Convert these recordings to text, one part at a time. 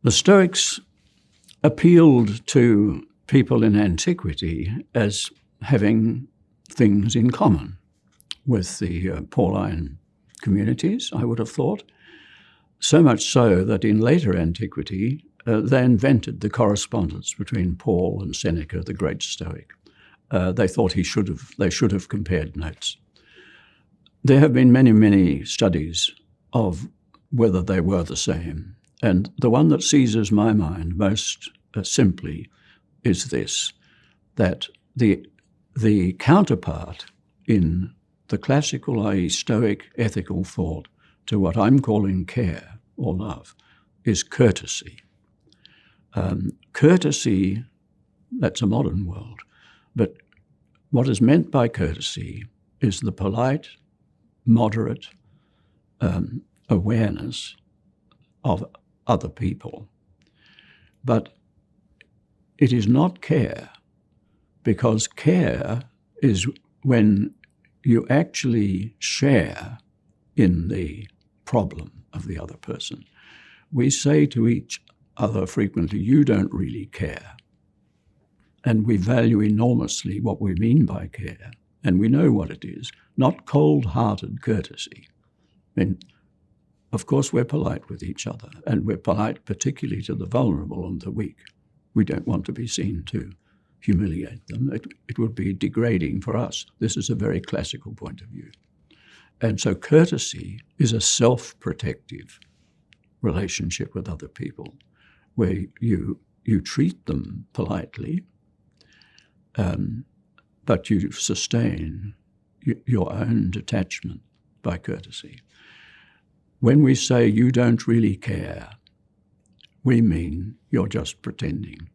The Stoics appealed to people in antiquity as having things in common with the Pauline communities, I would have thought. So much so that in later antiquity, they invented the correspondence between Paul and Seneca, the great Stoic. They thought they should have compared notes. There have been many, many studies of whether they were the same. And the one that seizes my mind most simply is this, that the counterpart in the classical, i.e. Stoic ethical thought to what I'm calling care or love is courtesy. Courtesy, that's a modern world, but what is meant by courtesy is the polite, moderate awareness of other people. But it is not care, because care is when you actually share in the problem of the other person. We say to each other frequently, you don't really care. And we value enormously what we mean by care. And we know what it is, not cold-hearted courtesy. I mean, of course, we're polite with each other, and we're polite particularly to the vulnerable and the weak. We don't want to be seen to humiliate them. It would be degrading for us. This is a very classical point of view. And so courtesy is a self-protective relationship with other people, where you treat them politely, but you sustain your own detachment by courtesy. When we say you don't really care, we mean you're just pretending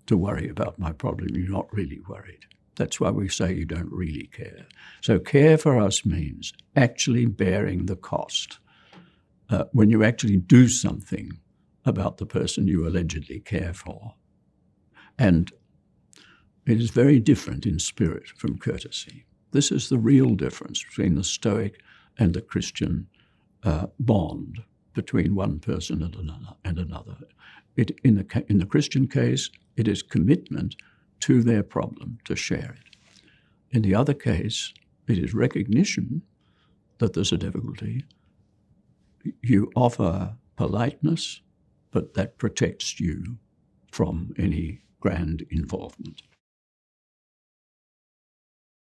to worry about my problem. You're not really worried. That's why we say you don't really care. So care for us means actually bearing the cost. When you actually do something about the person you allegedly care for. And it is very different in spirit from courtesy. This is the real difference between the Stoic and the Christian bond between one person and another. In the Christian case, it is commitment to their problem, to share it. In the other case, it is recognition that there's a difficulty. You offer politeness, but that protects you from any grand involvement.